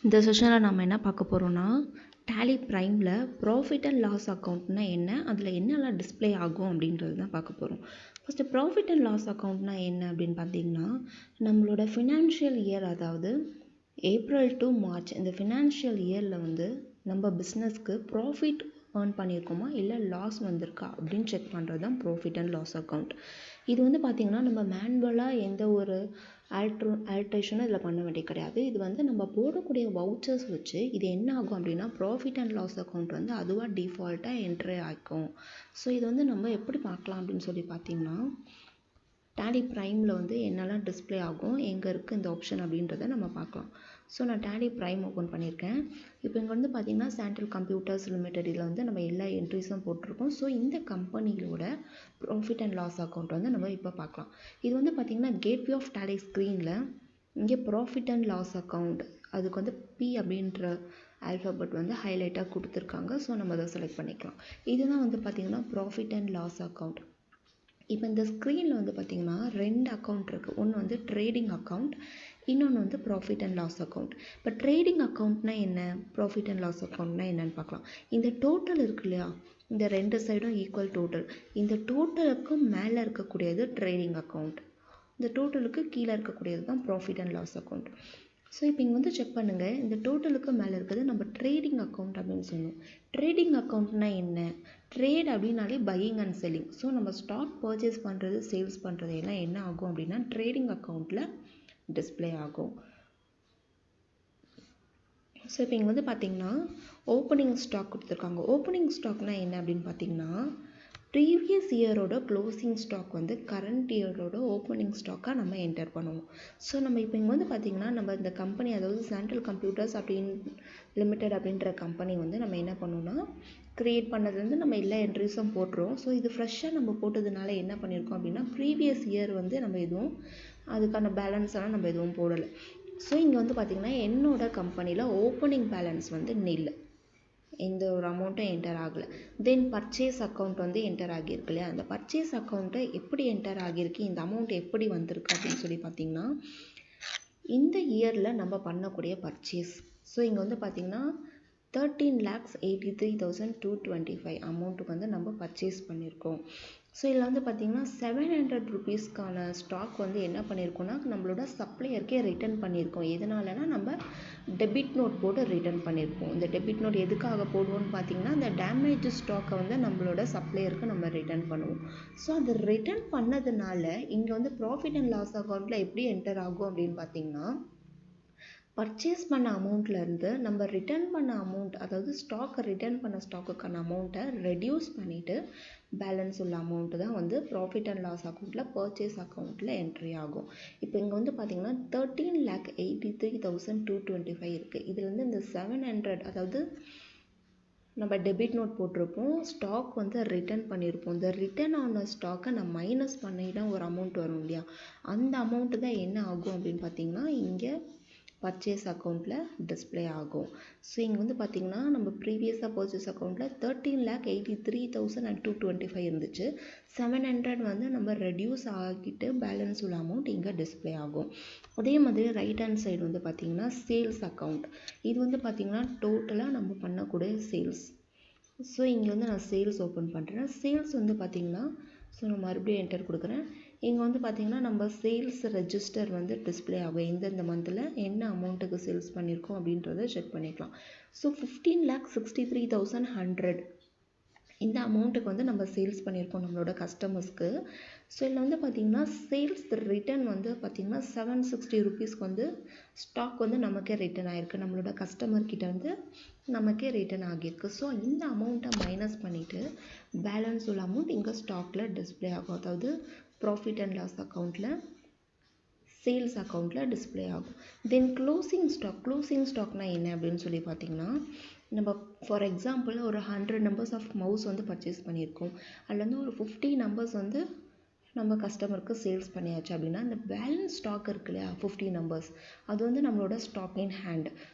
இந்த செஷனில் நம்ம என்ன பார்க்க போகிறோம்னா Tallyprimeல ப்ராஃபிட் அண்ட் லாஸ் அக்கௌண்ட்னா என்ன, அதில் என்னெல்லாம் டிஸ்ப்ளே ஆகும் அப்படின்றது தான் பார்க்க போகிறோம். ஃபஸ்ட்டு ப்ராஃபிட் அண்ட் லாஸ் அக்கௌண்ட்னா என்ன அப்படின்னு பார்த்தீங்கன்னா, நம்மளோட ஃபினான்ஷியல் இயர், அதாவது ஏப்ரல் டு மார்ச் இந்த ஃபினான்ஷியல் இயரில் வந்து நம்ம பிஸ்னஸ்க்கு ப்ராஃபிட் ஏர்ன் பண்ணியிருக்கோமா இல்லை லாஸ் வந்திருக்கா அப்படின்னு செக் பண்ணுறது தான் ப்ராஃபிட் அண்ட் லாஸ் அக்கௌண்ட். இது வந்து பார்த்திங்கன்னா நம்ம மேனுவலாக எந்த ஒரு ஆல்ட்ரேஷனும் இதில் பண்ண வேண்டியது கிடையாது. இது வந்து நம்ம போடக்கூடிய வவுச்சர்ஸ் வச்சு இது என்ன ஆகும் அப்படின்னா ப்ராஃபிட் அண்ட் லாஸ் அக்கௌண்ட் வந்து அதுவாக டிஃபால்ட்டாக என்ட்ரி ஆகும். ஸோ இது வந்து நம்ம எப்படி பார்க்கலாம் அப்படின்னு சொல்லி பார்த்தீங்கன்னா, Tallyprimeல வந்து என்னெல்லாம் டிஸ்ப்ளே ஆகும், எங்கே இருக்குது இந்த ஆப்ஷன் அப்படின்றத நம்ம பார்க்கலாம். ஸோ நான் Tallyprime ஓப்பன் பண்ணியிருக்கேன். இப்போ இங்கே வந்து பார்த்திங்கன்னா சாண்டல் கம்ப்யூட்டர்ஸ் லிமிடெட் இதில் வந்து நம்ம எல்லா என்ட்ரிஸும் போட்டிருக்கோம். ஸோ இந்த கம்பெனியோட ப்ராஃபிட் அண்ட் லாஸ் அக்கௌண்ட் வந்து நம்ம இப்போ பார்க்கலாம். இது வந்து பார்த்திங்கன்னா கேட்வே ஆஃப் Tally ஸ்க்ரீனில் இங்கே ப்ராஃபிட் அண்ட் லாஸ் அக்கௌண்ட் அதுக்கு வந்து P அப்படின்ற ஆல்ஃபபெட் வந்து ஹைலைட்டாக கொடுத்துருக்காங்க. ஸோ நம்ம அதை செலக்ட் பண்ணிக்கலாம். இதுதான் வந்து பார்த்திங்கன்னா ப்ராஃபிட் அண்ட் லாஸ் அக்கௌண்ட். இப்போ இந்த ஸ்க்ரீனில் வந்து பார்த்திங்கன்னா 2 அக்கௌண்ட் இருக்குது. ஒன்று வந்து ட்ரேடிங் அக்கௌண்ட், இன்னொன்று வந்து ப்ராஃபிட் அண்ட் லாஸ் அக்கௌண்ட். இப்போ ட்ரேடிங் அக்கௌண்ட்னா என்ன, ப்ராஃபிட் அண்ட் லாஸ் அக்கௌண்ட்னா என்னன்னு பார்க்கலாம். இந்த டோட்டல் இருக்கு இல்லையா, இந்த 2 சைடும் ஈக்குவல் டோட்டல், இந்த டோட்டலுக்கு மேலே இருக்கக்கூடியது ட்ரேடிங் அக்கௌண்ட், இந்த டோட்டலுக்கு கீழே இருக்கக்கூடியது தான் profit and loss account. So இப்போ இங்கே வந்து செக் பண்ணுங்கள், இந்த டோட்டலுக்கு மேலே இருக்கிறது நம்ம ட்ரேடிங் அக்கௌண்ட் அப்படின்னு சொன்னோம். ட்ரேடிங் அக்கௌண்ட்னா என்ன, ட்ரேட் அப்படின்னாலே பையிங் அண்ட் செல்லிங். ஸோ நம்ம ஸ்டாக் பர்ச்சேஸ் பண்ணுறது சேல்ஸ் பண்ணுறது எல்லாம் என்ன ஆகும் அப்படின்னா ட்ரேடிங் அக்கௌண்ட்டில் டிஸ்ப்ளே ஆகும். ஸோ இப்போ இங்கே வந்து பார்த்திங்கன்னா ஓப்பனிங் ஸ்டாக் கொடுத்துருக்காங்க. ஓப்பனிங் ஸ்டாக்னா என்ன அப்படின்னு பார்த்தீங்கன்னா, ப்ரீவியஸ் இயரோட க்ளோசிங் ஸ்டாக் வந்து கரண்ட் இயரோட ஓப்பனிங் ஸ்டாக்காக நம்ம என்டர் பண்ணுவோம். ஸோ நம்ம இப்போ இங்கே வந்து பார்த்திங்கன்னா நம்ம இந்த கம்பெனி, அதாவது சாண்டல் கம்ப்யூட்டர்ஸ் லிமிடெட் அப்படின்ற கம்பெனி வந்து நம்ம என்ன பண்ணோம்னா க்ரியேட் பண்ணதுலேருந்து நம்ம எல்லா என்ட்ரிஸும் போட்டுருவோம். ஸோ இது ஃப்ரெஷ்ஷாக நம்ம போட்டதுனால என்ன பண்ணியிருக்கோம் அப்படின்னா ப்ரீவியஸ் இயர் வந்து நம்ம எதுவும் அதுக்கான பேலன்ஸ் எல்லாம் நம்ம எதுவும் போடலை. ஸோ இங்கே வந்து பார்த்திங்கன்னா என்னோட கம்பெனியில் ஓப்பனிங் பேலன்ஸ் வந்து நில், எந்த ஒரு அமௌண்ட்டும் என்டர் ஆகலை. தென் பர்ச்சேஸ் அக்கௌண்ட் வந்து என்டர் ஆகியிருக்கு இல்லையா, அந்த பர்ச்சேஸ் அக்கௌண்ட்டை எப்படி என்டர் ஆகியிருக்கு, இந்த அமௌண்ட் எப்படி வந்திருக்கு அப்படின்னு சொல்லி பார்த்திங்கன்னா, இந்த இயரில் நம்ம பண்ணக்கூடிய பர்ச்சேஸ். ஸோ இங்கே வந்து பார்த்திங்கன்னா 13,83,225 அமௌண்ட்டுக்கு வந்து நம்ம பர்ச்சேஸ் பண்ணியிருக்கோம். ஸோ இதில் வந்து பார்த்திங்கன்னா 700 ருபீஸ்க்கான ஸ்டாக் வந்து என்ன பண்ணியிருக்கோம்னா நம்மளோட சப்ளையருக்கே ரிட்டர்ன் பண்ணியிருக்கோம். எதனாலனா நம்ம டெபிட் நோட் போட்டு ரிட்டர்ன் பண்ணியிருக்கோம். இந்த டெபிட் நோட் எதுக்காக போடுவோம்னு பார்த்திங்கன்னா, அந்த டேமேஜ் ஸ்டாக்கை வந்து நம்மளோட சப்ளையருக்கு நம்ம ரிட்டர்ன் பண்ணுவோம். ஸோ அது ரிட்டர்ன் பண்ணதுனால இங்கே வந்து ப்ராஃபிட் அண்ட் லாஸ் அக்கௌண்ட்டில் எப்படி என்டர் ஆகும் அப்படின்னு பார்த்திங்கன்னா, பர்ச்சேஸ் பண்ண அமௌண்ட்லேருந்து நம்ம ரிட்டர்ன் பண்ண அமௌண்ட், அதாவது ஸ்டாக்கை ரிட்டர்ன் பண்ண ஸ்டாக்குக்கான அமௌண்ட்டை ரெடியூஸ் பண்ணிவிட்டு பேலன்ஸ் உள்ள அமௌண்ட்டு தான் வந்து ப்ராஃபிட் அண்ட் லாஸ் அக்கௌண்ட்டில் பர்ச்சேஸ் அக்கௌண்ட்டில் என்ட்ரி ஆகும். இப்போ இங்கே வந்து பார்த்திங்கன்னா 13,83,225 இருக்குது. இதில் வந்து இந்த 700, அதாவது நம்ம டெபிட் நோட் போட்டிருப்போம், ஸ்டாக் வந்து ரிட்டர்ன் பண்ணியிருப்போம். இந்த ரிட்டர்ன் ஆன ஸ்டாக்கை நம்ம மைனஸ் பண்ணினா ஒரு அமௌண்ட் வரும் இல்லையா, அந்த அமௌண்ட்டு தான் என்ன ஆகும் அப்படின்னு பார்த்திங்கன்னா இங்கே பர்ச்சேஸ் அக்கௌண்ட்டில் டிஸ்ப்ளே ஆகும். ஸோ இங்கே வந்து பார்த்திங்கன்னா நம்ம ப்ரீவியஸாக பர்ச்சேஸ் அக்கௌண்ட்டில் 13,83,225 இருந்துச்சு. 700 வந்து நம்ம ரெடியூஸ் ஆகிட்டு பேலன்ஸ் உள்ள அமௌண்ட் இங்கே டிஸ்ப்ளே ஆகும். அதே மாதிரி ரைட் ஹேண்ட் சைடு வந்து பார்த்திங்கன்னா சேல்ஸ் அக்கௌண்ட். இது வந்து பார்த்திங்கன்னா டோட்டலாக நம்ம பண்ணக்கூடிய சேல்ஸ். ஸோ இங்கே வந்து நான் சேல்ஸ் ஓப்பன் பண்ணுறேன். சேல்ஸ் வந்து பார்த்திங்கன்னா, ஸோ நான் மறுபடியும் என்டர் கொடுக்குறேன். இங்கே வந்து பார்த்திங்கன்னா நம்ம சேல்ஸ் ரெஜிஸ்டர் வந்து டிஸ்ப்ளே ஆகும். எந்தெந்த மந்தில் என்ன அமௌண்ட்டுக்கு சேல்ஸ் பண்ணியிருக்கோம் அப்படின்றத செக் பண்ணிக்கலாம். ஸோ 15,63,100 இந்த அமௌண்ட்டுக்கு வந்து நம்ம சேல்ஸ் பண்ணியிருக்கோம் நம்மளோட கஸ்டமர்ஸ்க்கு. ஸோ இதில் வந்து பார்த்திங்கன்னா சேல்ஸ் ரிட்டர்ன் வந்து பார்த்திங்கன்னா 760 ருபீஸ்க்கு வந்து ஸ்டாக் வந்து நமக்கே ரிட்டர்ன் ஆகிருக்கு, நம்மளோட கஸ்டமர்கிட்ட வந்து நமக்கே ரிட்டர்ன் ஆகியிருக்கு. ஸோ இந்த அமௌண்ட்டை மைனஸ் பண்ணிவிட்டு பேலன்ஸ் உள்ள அமௌண்ட் இங்கே ஸ்டாக்கில் டிஸ்ப்ளே ஆகும், அதாவது ப்ராஃபிட் அண்ட் லாஸ் அக்கௌண்ட்டில் சேல்ஸ் அக்கௌண்ட்டில் டிஸ்ப்ளே ஆகும். தென் க்ளோசிங் ஸ்டாக்னால் என்ன அப்படின்னு சொல்லி பார்த்திங்கன்னா, நம்ம ஃபார் எக்ஸாம்பிள் ஒரு 100 நம்பர்ஸ் ஆஃப் மவுஸ் வந்து பர்ச்சேஸ் பண்ணியிருக்கோம், அதில் வந்து ஒரு 50 நம்பர்ஸ் வந்து நம்ம கஸ்டமருக்கு சேல்ஸ் பண்ணியாச்சு அப்படின்னா இந்த பேலன்ஸ் ஸ்டாக் இருக்கு இல்லையா 50 நம்பர்ஸ், அது வந்து நம்மளோட ஸ்டாக் இன் ஹேண்ட்.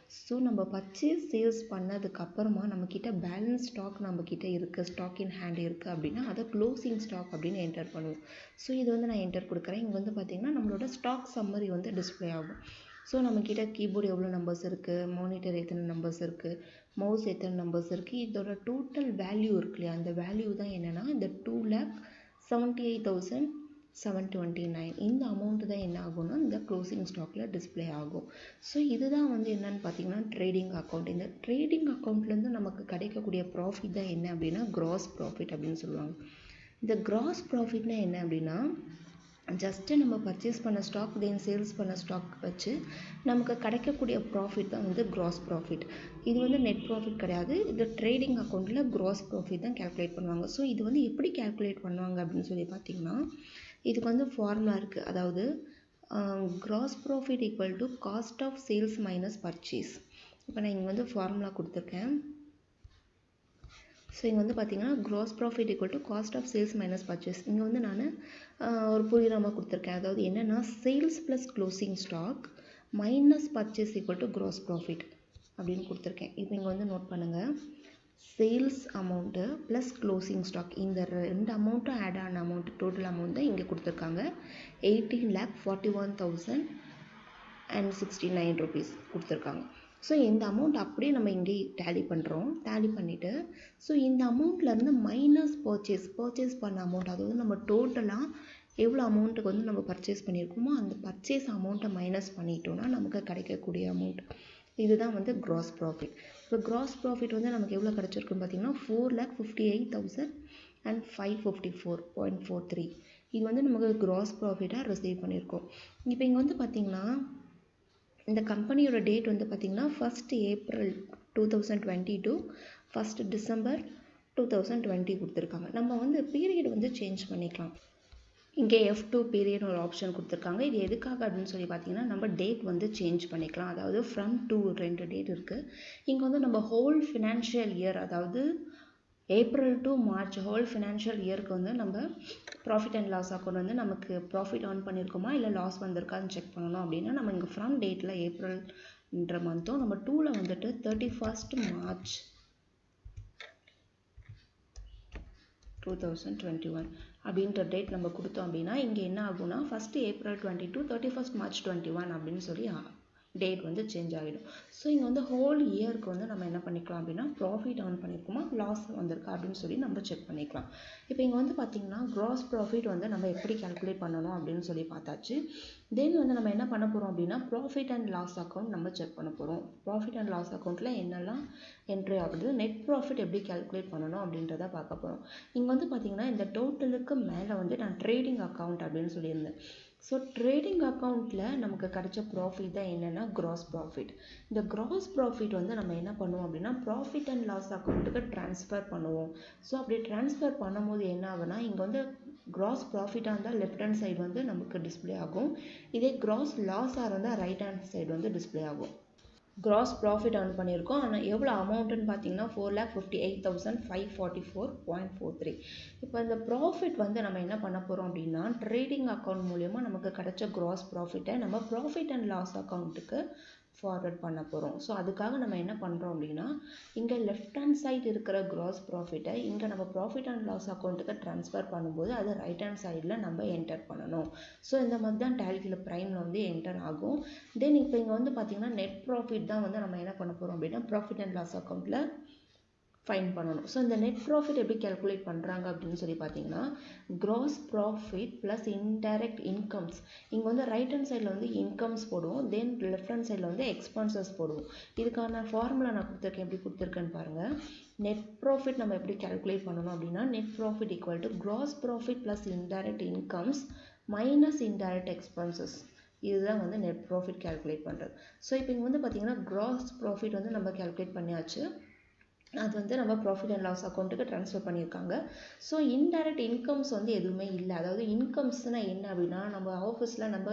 ஸோ நம்ம பர்ச்சேஸ் சேல்ஸ் பண்ணதுக்கப்புறமா நம்மக்கிட்ட பேலன்ஸ் ஸ்டாக் நம்மக்கிட்ட இருக்குது, ஸ்டாக் இன் ஹேண்ட் இருக்குது அப்படின்னா அதை க்ளோசிங் ஸ்டாக் அப்படின்னு என்டர் பண்ணுவோம். ஸோ இது வந்து நான் என்டர் கொடுக்குறேன். இங்கே வந்து பார்த்திங்கன்னா நம்மளோட ஸ்டாக் சம்மரி வந்து டிஸ்ப்ளே ஆகும். ஸோ நம்மக்கிட்ட கீபோர்டு எவ்வளோ நம்பர்ஸ் இருக்குது, மானிட்டர் எத்தனை நம்பர்ஸ் இருக்குது, மவுஸ் எத்தனை நம்பர்ஸ் இருக்குது, இதோட டோட்டல் வேல்யூ இருக்கு இல்லையா, அந்த வேல்யூ தான் என்னென்னா இந்த 2,78,729 இந்த அமௌண்ட்டு தான் என்ன ஆகும்னா இந்த க்ளோசிங் ஸ்டாக்கில் டிஸ்பிளே ஆகும். ஸோ இதுதான் வந்து என்னென்னு பார்த்தீங்கன்னா ட்ரேடிங் அக்கௌண்ட். இந்த ட்ரேடிங் அக்கௌண்ட்லேருந்து நமக்கு கிடைக்கக்கூடிய ப்ராஃபிட் தான் என்ன அப்படின்னா கிராஸ் ப்ராஃபிட் அப்படின்னு சொல்லுவாங்க. இந்த கிராஸ் ப்ராஃபிட்னா என்ன அப்படின்னா ஜஸ்ட்டு நம்ம பர்ச்சேஸ் பண்ண ஸ்டாக் தென் சேல்ஸ் பண்ண ஸ்டாக் வச்சு நமக்கு கிடைக்கக்கூடிய ப்ராஃபிட் தான் வந்து கிராஸ் ப்ராஃபிட். இது வந்து நெட் ப்ராஃபிட் கிடையாது. இது ட்ரேடிங் அக்கௌண்ட்டில் கிராஸ் ப்ராஃபிட் தான் கேல்குலேட் பண்ணுவாங்க. ஸோ இது வந்து எப்படி கேல்குலேட் பண்ணுவாங்க அப்படின்னு சொல்லி பார்த்தீங்கன்னா இதுக்கு வந்து ஃபார்முலா இருக்குது. அதாவது gross profit equal to cost of sales minus purchase. இப்போ நான் இங்கே வந்து ஃபார்முலா கொடுத்துருக்கேன். ஸோ இங்கே வந்து பார்த்தீங்கன்னா gross profit equal to cost of sales minus purchase. இங்கே வந்து நான் ஒரு புரியாமல் கொடுத்துருக்கேன். அதாவது என்னென்னா sales plus closing stock minus purchase equal to gross profit அப்படின்னு கொடுத்துருக்கேன். இப்போ இங்கே வந்து நோட் பண்ணுங்கள், sales amount plus closing stock இந்த ரெண்டு அமௌண்ட்டும் ஆட் ஆன அமௌண்ட் டோட்டல் அமௌண்ட் தான் இங்கே கொடுத்துருக்காங்க. 18,41,069 rupees கொடுத்துருக்காங்க. ஸோ இந்த அமௌண்ட் அப்படியே நம்ம இங்கே டேலி பண்ணுறோம். டேலி பண்ணிவிட்டு ஸோ இந்த அமௌண்ட்லேருந்து மைனஸ் பர்ச்சேஸ் பண்ண அமௌண்ட், அதாவது நம்ம டோட்டலாக எவ்வளோ அமௌண்ட்டுக்கு வந்து நம்ம பர்ச்சேஸ் பண்ணியிருக்கோமோ அந்த பர்ச்சேஸ் அமௌண்ட்டை மைனஸ் பண்ணிட்டோன்னா நமக்கு கிடைக்கக்கூடிய அமௌண்ட் இதுதான் வந்து கிராஸ் ப்ராஃபிட். இப்போ கிராஸ் ப்ராஃபிட் வந்து நமக்கு எவ்வளோ கிடச்சிருக்குன்னு பார்த்தீங்கன்னா 4,58,554.43. இது வந்து நமக்கு கிராஸ் ப்ராஃபிட்டாக ரிசீவ் பண்ணியிருக்கோம். இப்போ இங்கே வந்து பார்த்திங்கன்னா இந்த கம்பெனியோட டேட் வந்து பார்த்திங்கன்னா 1st April 2020 to 1st December 2020 கொடுத்துருக்காங்க. நம்ம வந்து பீரியட் வந்து சேஞ்ச் பண்ணிக்கலாம். இங்கே F2 பீரியட் ஒரு ஆப்ஷன் கொடுத்துருக்காங்க. இது எதுக்காக அப்படின்னு சொல்லி பார்த்தீங்கன்னா நம்ம டேட் வந்து சேஞ்ச் பண்ணிக்கலாம். அதாவது ஃப்ரம் டு 2 டேட் இருக்குது. இங்கே வந்து நம்ம ஹோல் ஃபினான்ஷியல் இயர், அதாவது April to March whole financial இயருக்கு வந்து நம்ம ப்ராஃபிட் அண்ட் லாஸ் அக்கௌண்ட் வந்து நமக்கு ப்ராஃபிட் ஏர்ன் பண்ணியிருக்கோமா இல்லை லாஸ் வந்திருக்கான்னு செக் பண்ணணும். அப்படின்னா நம்ம இங்கே ஃப்ரம் டேட்டில் ஏப்ரல்ன்ற மந்த்தும் நம்ம 2ல் வந்துட்டு 31st March 2021 அப்படின்ற டேட் நம்ம கொடுத்தோம் அப்படின்னா இங்கே என்ன ஆகும்னா 1st April 22 31st March 21 அப்படின்னு சொல்லி டேட் வந்து சேஞ்ச் ஆகிடும். ஸோ இங்கே வந்து ஹோல் இயருக்கு வந்து நம்ம என்ன பண்ணிக்கலாம் அப்படின்னா ப்ராஃபிட் ஏர்ன் பண்ணியிருக்கோமா லாஸ் வந்திருக்கா அப்படின்னு சொல்லி நம்ம செக் பண்ணிக்கலாம். இப்போ இங்கே வந்து பார்த்திங்கன்னா கிராஸ் ப்ராஃபிட் வந்து நம்ம எப்படி கால்குலேட் பண்ணணும் அப்படின்னு சொல்லி பார்த்தாச்சு. தென் வந்து நம்ம என்ன பண்ண போகிறோம் அப்படின்னா ப்ராஃபிட் அண்ட் லாஸ் அக்கௌண்ட் நம்ம செக் பண்ண போகிறோம். ப்ராஃபிட் அண்ட் லாஸ் அக்கௌண்ட்டில் என்னெல்லாம் என்ட்ரி ஆகுது, நெட் ப்ராஃபிட் எப்படி கால்குலேட் பண்ணணும் அப்படின்றத பார்க்க போகிறோம். இங்கே வந்து பார்த்திங்கன்னா இந்த டோட்டலுக்கு மேலே வந்து நான் ட்ரேடிங் அக்கௌண்ட் அப்படின்னு சொல்லியிருந்தேன். ஸோ ட்ரேடிங் அக்கௌண்ட்டில் நமக்கு கிடைச்ச ப்ராஃபிட் தான் என்னென்னா கிராஸ் ப்ராஃபிட். இந்த கிராஸ் ப்ராஃபிட் வந்து நம்ம என்ன பண்ணுவோம் அப்படின்னா ப்ராஃபிட் அண்ட் லாஸ் அக்கௌண்ட்டுக்கு ட்ரான்ஸ்ஃபர் பண்ணுவோம். ஸோ அப்படி ட்ரான்ஸ்ஃபர் பண்ணும்போது என்ன ஆகுனா இங்கே வந்து கிராஸ் ப்ராஃபிட்டாக இருந்தால் லெஃப்ட் ஹேண்ட் சைடு வந்து நமக்கு டிஸ்பிளே ஆகும். இதே கிராஸ் லாஸாக இருந்தால் ரைட் ஹேண்ட் சைடு வந்து டிஸ்பிளே ஆகும். கிராஸ் ப்ராஃபிட் ஏர்ன் பண்ணியிருக்கோம். ஆனால் எவ்வளோ அமௌண்ட்டுன்னு பார்த்தீங்கன்னா 4,58,544.43. இப்போ இந்த ப்ராஃபிட் வந்து நம்ம என்ன பண்ண போகிறோம் அப்படின்னா ட்ரேடிங் அக்கௌண்ட் மூலமா நமக்கு கிடைச்ச கிராஸ் ப்ராஃபிட்டை நம்ம ப்ராஃபிட் அண்ட் லாஸ் அக்கௌண்ட்டுக்கு ஃபார்வர்ட் பண்ண போகிறோம். ஸோ அதுக்காக நம்ம என்ன பண்ணுறோம் அப்படின்னா இங்கே லெஃப்ட் ஹேண்ட் சைடு இருக்கிற கிராஸ் ப்ராஃபிட்டை இங்கே நம்ம ப்ராஃபிட் அண்ட் லாஸ் அக்கௌண்ட்டுக்கு ட்ரான்ஸ்ஃபர் பண்ணும்போது அது ரைட் ஹேண்ட் சைடில் நம்ம என்டர் பண்ணணும். ஸோ இந்த மாதிரி தான் Tallyprime வந்து என்டர் ஆகும். தென் இப்போ இங்கே வந்து பார்த்திங்கன்னா நெட் ப்ராஃபிட் தான் வந்து நம்ம என்ன பண்ண போகிறோம் அப்படின்னா ப்ராஃபிட் அண்ட் லாஸ் அக்கௌண்ட்டில் ஃபைன் பண்ணணும். ஸோ இந்த நெட் ப்ராஃபிட் எப்படி கால்குலேட் பண்ணுறாங்க அப்படின்னு சொல்லி பார்த்தீங்கன்னா gross profit plus indirect incomes. இங்கே வந்து ரைட் ஹேண்ட் சைடில் வந்து இன்கம்ஸ் போடுவோம், தென் லெஃப்ட் ஹேண்ட் சைடில் வந்து எக்ஸ்பென்சஸ் போடுவோம். இதுக்கான ஃபார்முலா நான் கொடுத்துருக்கேன், எப்படி கொடுத்துருக்கேன்னு பாருங்கள். நெட் ப்ராஃபிட் நம்ம எப்படி கால்குலேட் பண்ணணும் அப்படின்னா net profit equal to gross profit plus indirect incomes minus indirect expenses. இதுதான் வந்து நெட் ப்ராஃபிட் கால்குலேட் பண்ணுறது. ஸோ இப்போ இங்கே வந்து பார்த்தீங்கன்னா கிராஸ் ப்ராஃபிட் வந்து நம்ம கால்குலேட் பண்ணியாச்சு. அது வந்து நம்ம ப்ராஃபிட் அண்ட் லாஸ் அக்கௌண்ட்டுக்கு ட்ரான்ஸ்ஃபர் பண்ணியிருக்காங்க. ஸோ இன்டைரக்ட் இன்கம்ஸ் வந்து எதுவுமே இல்லை. அதாவது இன்கம்ஸ்னால் என்ன அப்படின்னா நம்ம ஆஃபீஸில் நம்ம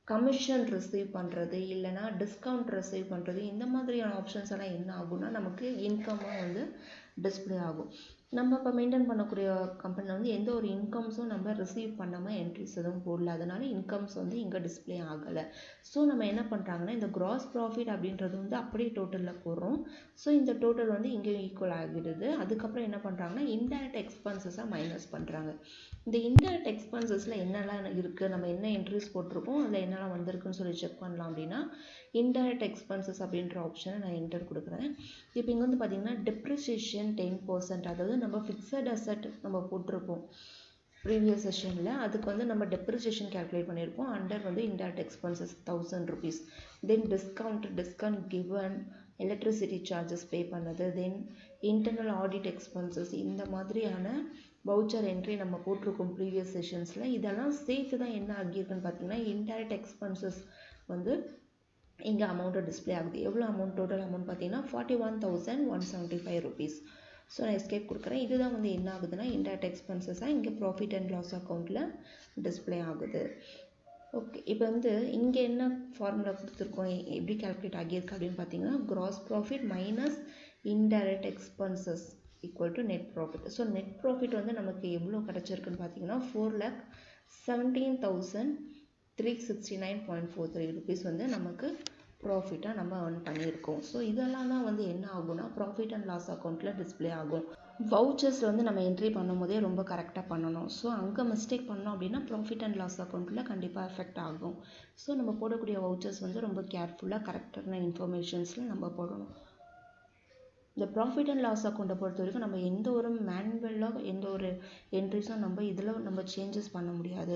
கமிஷன் ரிசீவ் பண்ணுறது இல்லைனா டிஸ்கவுண்ட் ரிசீவ் பண்ணுறது இந்த மாதிரியான ஆப்ஷன்ஸ் எல்லாம் என்ன ஆகும்னா நமக்கு இன்கம்மாக வந்து டிஸ்பிளே ஆகும். நம்ம இப்போ மெயின்டைன் பண்ணக்கூடிய கம்பெனியில் வந்து எந்த ஒரு இன்கம்ஸும் நம்ம ரிசீவ் பண்ணாமல் என்ட்ரிஸ் எதுவும் போடல, அதனால இன்கம்ஸ் வந்து இங்கே டிஸ்பிளே ஆகலை. ஸோ நம்ம என்ன பண்ணுறாங்கன்னா இந்த கிராஸ் ப்ராஃபிட் அப்படின்றது வந்து அப்படியே டோட்டலில் போடுறோம். ஸோ இந்த டோட்டல் வந்து இங்கே ஈக்குவல் ஆகிடுது. அதுக்கப்புறம் என்ன பண்ணுறாங்கன்னா இன்டைரக்ட் எக்ஸ்பென்சஸாக மைனஸ் பண்ணுறாங்க. இந்த இன்டைரக்ட் எக்ஸ்பென்சஸில் என்னெல்லாம் இருக்குது, நம்ம என்ன என்ட்ரிஸ் போட்டிருக்கோம், அதில் என்னெல்லாம் வந்திருக்குன்னு சொல்லி செக் பண்ணலாம். அப்படின்னா இன்டைரக்ட் எக்ஸ்பென்சஸ் அப்படின்ற ஆப்ஷனை நான் என்டர் கொடுக்குறேன். இப்போ இங்கே வந்து பார்த்தீங்கன்னா டெப்ரிசியேஷன் 10%, அதாவது நம்ம ஃபிக்ஸட் அசட் நம்ம போட்டிருப்போம் ப்ரீவியஸ் செஷனில், அதுக்கு வந்து நம்ம டெப்ரிசியேஷன் கேல்குலேட் பண்ணியிருப்போம். அண்டர் வந்து indirect expenses 1000 rupees. Then discount given, electricity charges pay பண்ணது, தென் இன்டர்னல் ஆடிட் எக்ஸ்பென்சஸ், இந்த மாதிரியான வவுச்சர் என்ட்ரி நம்ம போட்டிருக்கோம் ப்ரீவியஸ் செஷன்ஸில். இதெல்லாம் சேர்த்து தான் என்ன ஆகியிருக்குன்னு பார்த்தீங்கன்னா இன்டைரக்ட் எக்ஸ்பென்சஸ் வந்து இங்கே அமௌண்ட்டை டிஸ்பிளே ஆகுது. எவ்வளோ அமௌண்ட், டோட்டல் அமௌண்ட் பார்த்தீங்கன்னா 41,175 rupees. ஸோ நான் எஸ்கேப் கொடுக்குறேன். இதுதான் வந்து என்ன ஆகுதுன்னா இன்டைரக்ட் எக்ஸ்பென்சஸாக இங்கே ப்ராஃபிட் அண்ட் லாஸ் அக்கௌண்ட்டில் டிஸ்பிளே ஆகுது. ஓகே, இப்போ வந்து இங்கே என்ன ஃபார்முலா கொடுத்துருக்கோம், எப்படி கால்குலேட் ஆகியிருக்கு அப்படின்னு பார்த்தீங்கன்னா gross profit minus indirect expenses equal to net profit. So net profit வந்து நமக்கு எவ்வளோ கிடச்சிருக்குன்னு பார்த்தீங்கன்னா 4,17,369.43 rupees வந்து நமக்கு ப்ராஃபிட்டாக நம்ம earn பண்ணியிருக்கோம். ஸோ இதெல்லாம் தான் வந்து என்ன ஆகும்னா ப்ராஃபிட் அண்ட் லாஸ் அக்கௌண்ட்டில் டிஸ்பிளே ஆகும். வவுச்சர்ஸ் வந்து நம்ம என்ட்ரி பண்ணும் போதே ரொம்ப கரெக்டாக பண்ணணும். ஸோ அங்கே மிஸ்டேக் பண்ணோம் அப்படின்னா ப்ராஃபிட் அண்ட் லாஸ் அக்கௌண்ட்டில் கண்டிப்பாக எஃபெக்ட் ஆகும். ஸோ நம்ம போடக்கூடிய வவுச்சர்ஸ் வந்து ரொம்ப கேர்ஃபுல்லாக கரெக்டான இன்ஃபர்மேஷன்ஸில் நம்ம போடணும். இந்த ப்ராஃபிட் அண்ட் லாஸ் அக்கௌண்ட்டை பொறுத்த வரைக்கும் நம்ம எந்த ஒரு மேனுவலாக எந்த ஒரு என்ட்ரிஸும் நம்ம இதில் நம்ம சேஞ்சஸ் பண்ண முடியாது.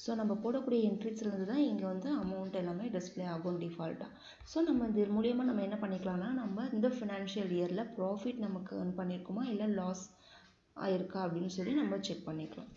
ஸோ நம்ம போடக்கூடிய என்ட்ரிஸ்லேருந்து தான் இங்கே வந்து அமௌண்ட் எல்லாமே டிஸ்பிளே ஆகும் டிஃபால்ட்டாக. ஸோ நம்ம இது மூலியமாக நம்ம என்ன பண்ணிக்கலாம்னா நம்ம இந்த ஃபினான்ஷியல் இயரில் ப்ராஃபிட் நமக்கு earn பண்ணியிருக்கோமா இல்லை லாஸ் ஆயிருக்கா அப்படின்னு சொல்லி நம்ம செக் பண்ணிக்கலாம்.